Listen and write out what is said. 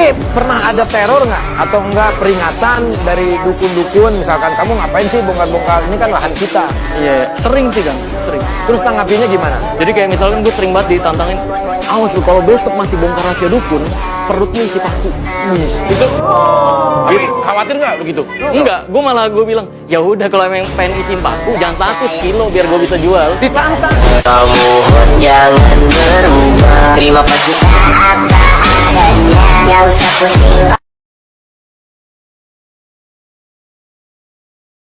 Tapi pernah ada teror nggak? Atau enggak peringatan dari dukun-dukun? Misalkan kamu ngapain sih bongkar-bongkar? Ini kan lahan kita. Iya, sering sih Kang, sering. Terus tanggapinya gimana? Jadi kayak misalkan gue sering banget ditantangin, awas lu kalau besok masih bongkar rahasia dukun, perutnya isi paku. Itu tapi khawatir nggak begitu? Enggak, gue bilang, ya udah kalau emang pengen isiin paku, jangan 100 kilo biar gue bisa jual. Ditantang. Kamu jangan berubah. Terima kasih apa adanya. Gak usah pusing.